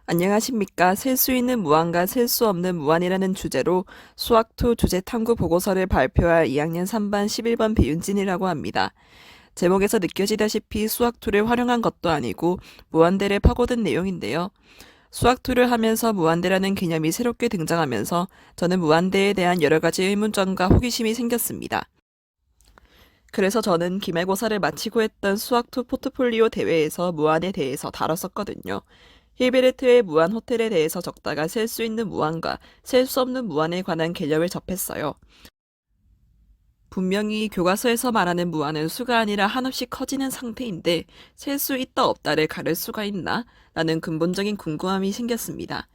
안녕하십니까. 셀 수 있는 무한과 셀 수 없는 무한이라는 주제로 수학2 주제 탐구 보고서를 발표할 2학년 3반 11번 배윤진이라고 합니다. 제목에서 느껴지다시피 수학2를 활용한 것도 아니고 무한대를 파고든 내용인데요. 수학2를 하면서 무한대라는 개념이 새롭게 등장하면서 저는 무한대에 대한 여러 가지 의문점과 호기심이 생겼습니다. 그래서 저는 기말고사를 마치고 했던 수학2 포트폴리오 대회에서 무한에 대해서 다뤘었거든요. 힐베르트의 무한 호텔에 대해서 적다가 셀 수 있는 무한과 셀 수 없는 무한에 관한 개념을 접했어요. 분명히 교과서에서 말하는 무한은 수가 아니라 한없이 커지는 상태인데 셀 수 있다 없다를 가를 수가 있나? 라는 근본적인 궁금함이 생겼습니다.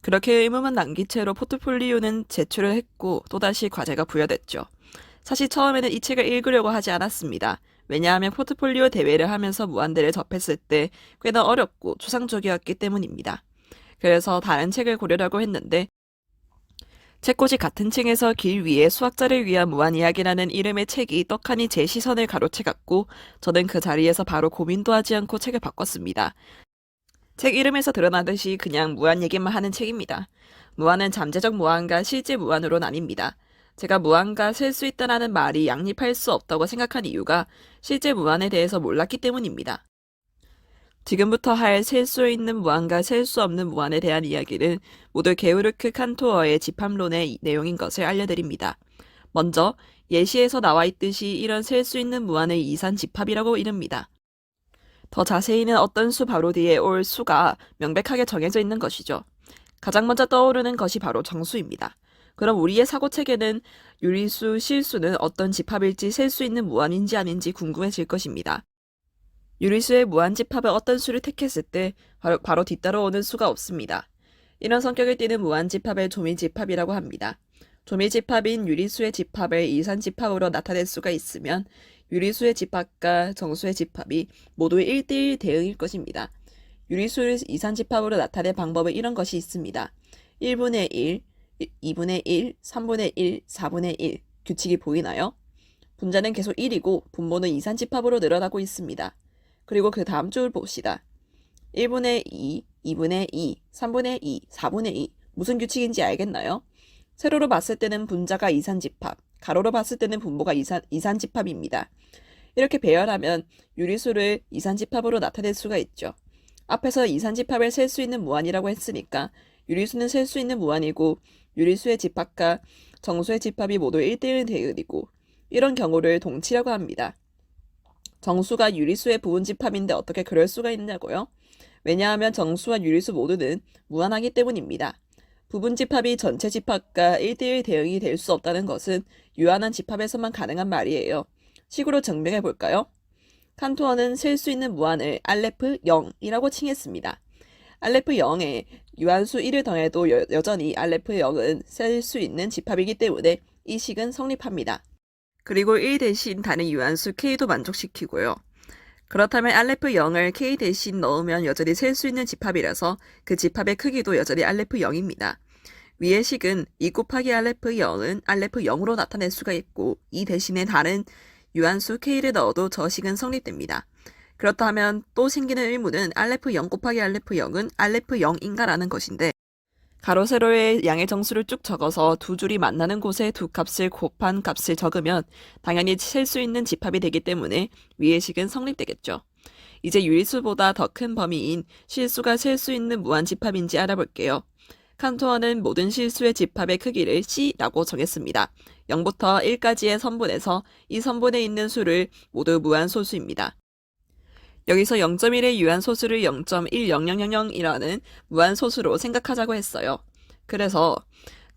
그렇게 의문만 남긴 채로 포트폴리오는 제출을 했고 또다시 과제가 부여됐죠. 사실 처음에는 이 책을 읽으려고 하지 않았습니다. 왜냐하면 포트폴리오 대회를 하면서 무한대를 접했을 때 꽤나 어렵고 추상적이었기 때문입니다. 그래서 다른 책을 고르려고 했는데 책꽂이 같은 층에서 길 위에 수학자를 위한 무한 이야기라는 이름의 책이 떡하니 제 시선을 가로채갔고 저는 그 자리에서 바로 고민도 하지 않고 책을 바꿨습니다. 책 이름에서 드러나듯이 그냥 무한 얘기만 하는 책입니다. 무한은 잠재적 무한과 실제 무한으로 나뉩니다. 제가 무한과 셀 수 있다라는 말이 양립할 수 없다고 생각한 이유가 실제 무한에 대해서 몰랐기 때문입니다. 지금부터 할 셀 수 있는 무한과 셀 수 없는 무한에 대한 이야기는 모두 게오르크 칸토어의 집합론의 내용인 것을 알려드립니다. 먼저 예시에서 나와 있듯이 이런 셀 수 있는 무한의 이산 집합이라고 이릅니다. 더 자세히는 어떤 수 바로 뒤에 올 수가 명백하게 정해져 있는 것이죠. 가장 먼저 떠오르는 것이 바로 정수입니다. 그럼 우리의 사고체계는 유리수, 실수는 어떤 집합일지 셀 수 있는 무한인지 아닌지 궁금해질 것입니다. 유리수의 무한집합은 어떤 수를 택했을 때 바로 뒤따라오는 수가 없습니다. 이런 성격을 띠는 무한집합을 조밀집합이라고 합니다. 조밀집합인 유리수의 집합을 이산집합으로 나타낼 수가 있으면 유리수의 집합과 정수의 집합이 모두 1대1 대응일 것입니다. 유리수를 이산집합으로 나타낼 방법은 이런 것이 있습니다. 1분의 1, 2분의 1, 3분의 1, 4분의 1 규칙이 보이나요? 분자는 계속 1이고 분모는 이산집합으로 늘어나고 있습니다. 그리고 그 다음 줄 봅시다. 1분의 2, 2분의 2, 3분의 2, 4분의 2 무슨 규칙인지 알겠나요? 세로로 봤을 때는 분자가 이산집합, 가로로 봤을 때는 분모가 이산집합입니다. 이렇게 배열하면 유리수를 이산집합으로 나타낼 수가 있죠. 앞에서 이산집합을 셀 수 있는 무한이라고 했으니까 유리수는 셀 수 있는 무한이고 유리수의 집합과 정수의 집합이 모두 1대1 대응이고 이런 경우를 동치라고 합니다. 정수가 유리수의 부분집합인데 어떻게 그럴 수가 있냐고요? 왜냐하면 정수와 유리수 모두는 무한하기 때문입니다. 부분집합이 전체 집합과 1대1 대응이 될 수 없다는 것은 유한한 집합에서만 가능한 말이에요. 식으로 증명해 볼까요? 칸토어는 셀 수 있는 무한을 알레프 0이라고 칭했습니다. 알레프 0에 유한수 1을 더해도 여전히 알레프 0은 셀 수 있는 집합이기 때문에 이 식은 성립합니다. 그리고 1 대신 다른 유한수 k도 만족시키고요. 그렇다면 알레프 0을 k 대신 넣으면 여전히 셀 수 있는 집합이라서 그 집합의 크기도 여전히 알레프 0입니다. 위의 식은 2 곱하기 알레프 0은 알레프 0으로 나타낼 수가 있고 이 대신에 다른 유한수 k를 넣어도 저 식은 성립됩니다. 그렇다면 또 생기는 의문은 알레프 0 곱하기 알레프 0은 알레프 0인가 라는 것인데 가로 세로의 양의 정수를 쭉 적어서 두 줄이 만나는 곳에 두 값을 곱한 값을 적으면 당연히 셀 수 있는 집합이 되기 때문에 위의 식은 성립되겠죠. 이제 유리수보다 더 큰 범위인 실수가 셀 수 있는 무한 집합인지 알아볼게요. 칸토어는 모든 실수의 집합의 크기를 C라고 정했습니다. 0부터 1까지의 선분에서 이 선분에 있는 수를 모두 무한소수입니다. 여기서 0.1의 유한소수를 0.10000이라는 무한소수로 생각하자고 했어요. 그래서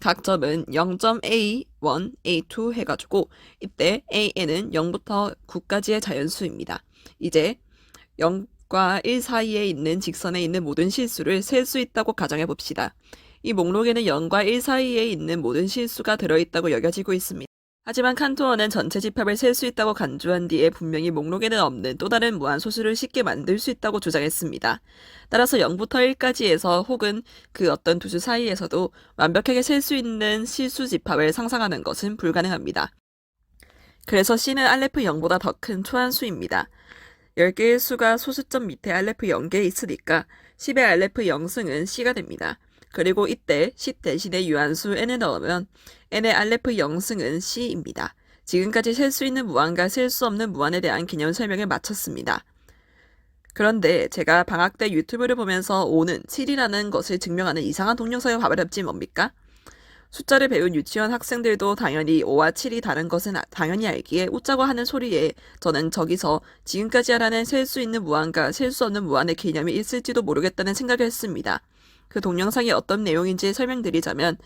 각 점은 0.A1, A2 해가지고 이때 AN은 0부터 9까지의 자연수입니다. 이제 0과 1 사이에 있는 직선에 있는 모든 실수를 셀 수 있다고 가정해 봅시다. 이 목록에는 0과 1 사이에 있는 모든 실수가 들어있다고 여겨지고 있습니다. 하지만 칸토어는 전체 집합을 셀 수 있다고 간주한 뒤에 분명히 목록에는 없는 또 다른 무한소수를 쉽게 만들 수 있다고 주장했습니다. 따라서 0부터 1까지에서 혹은 그 어떤 두 수 사이에서도 완벽하게 셀 수 있는 실수 집합을 상상하는 것은 불가능합니다. 그래서 C는 알레프 0보다 더 큰 초한수입니다. 10개의 수가 소수점 밑에 알레프 0개 있으니까 10의 알레프 0승은 C가 됩니다. 그리고 이때 10 대신에 유한수 n을 넣으면 n의 알레프 0승은 C입니다. 지금까지 셀 수 있는 무한과 셀 수 없는 무한에 대한 개념 설명을 마쳤습니다. 그런데 제가 방학 때 유튜브를 보면서 5는 7이라는 것을 증명하는 이상한 동영상을 봐버렸지 뭡니까? 숫자를 배운 유치원 학생들도 당연히 5와 7이 다른 것은 당연히 알기에 웃자고 하는 소리에 저는 저기서 지금까지 하라는 셀 수 있는 무한과 셀 수 없는 무한의 개념이 있을지도 모르겠다는 생각을 했습니다. 그 동영상이 어떤 내용인지 설명드리자면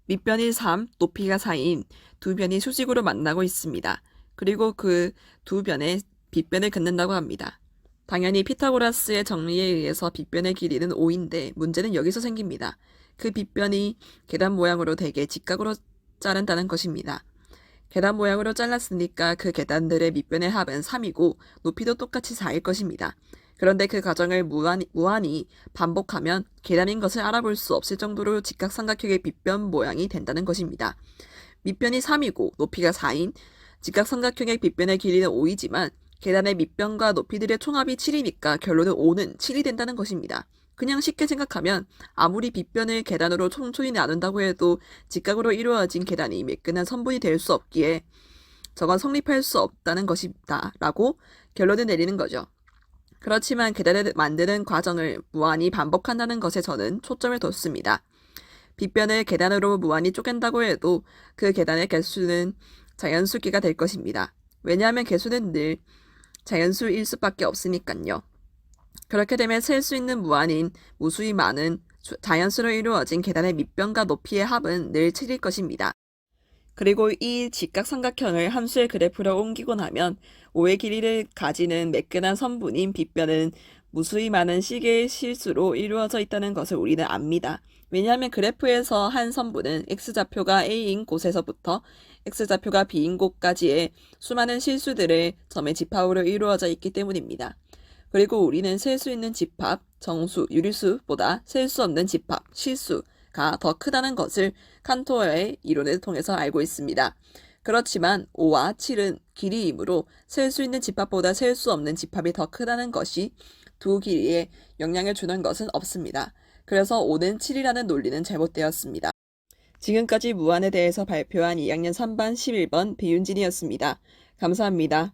밑변이 3, 높이가 4인 두 변이 수직으로 만나고 있습니다. 그리고 그 두 변의 빗변을 긋는다고 합니다. 당연히 피타고라스의 정리에 의해서 빗변의 길이는 5인데 문제는 여기서 생깁니다. 그 빗변이 계단 모양으로 되게 직각으로 자른다는 것입니다. 계단 모양으로 잘랐으니까 그 계단들의 밑변의 합은 3이고 높이도 똑같이 4일 것입니다. 그런데 그 과정을 무한히 반복하면 계단인 것을 알아볼 수 없을 정도로 직각삼각형의 밑변 모양이 된다는 것입니다. 밑변이 3이고 높이가 4인 직각삼각형의 빗변의 길이는 5이지만 계단의 밑변과 높이들의 총합이 7이니까 결론은 5는 7이 된다는 것입니다. 그냥 쉽게 생각하면 아무리 빗변을 계단으로 촘촘히 나눈다고 해도 직각으로 이루어진 계단이 매끈한 선분이 될 수 없기에 저건 성립할 수 없다는 것이다 라고 결론을 내리는 거죠. 그렇지만 계단을 만드는 과정을 무한히 반복한다는 것에 저는 초점을 뒀습니다. 빗변을 계단으로 무한히 쪼갠다고 해도 그 계단의 개수는 자연수끼가 될 것입니다. 왜냐하면 개수는 늘 자연수일 수밖에 없으니까요. 그렇게 되면 셀 수 있는 무한인 무수히 많은 자연수로 이루어진 계단의 밑변과 높이의 합은 늘 7일 것입니다. 그리고 이 직각삼각형을 함수의 그래프로 옮기고 나면 5의 길이를 가지는 매끈한 선분인 빗변은 무수히 많은 식의 실수로 이루어져 있다는 것을 우리는 압니다. 왜냐하면 그래프에서 한 선분은 x좌표가 a인 곳에서부터 x좌표가 b인 곳까지의 수많은 실수들을 점의 집합으로 이루어져 있기 때문입니다. 그리고 우리는 셀 수 있는 집합, 정수, 유리수보다 셀 수 없는 집합, 실수가 더 크다는 것을 칸토어의 이론을 통해서 알고 있습니다. 그렇지만 5와 7은 길이이므로 셀 수 있는 집합보다 셀 수 없는 집합이 더 크다는 것이 두 길이에 영향을 주는 것은 없습니다. 그래서 5는 7이라는 논리는 잘못되었습니다. 지금까지 무한에 대해서 발표한 2학년 3반 11번 배윤진이었습니다. 감사합니다.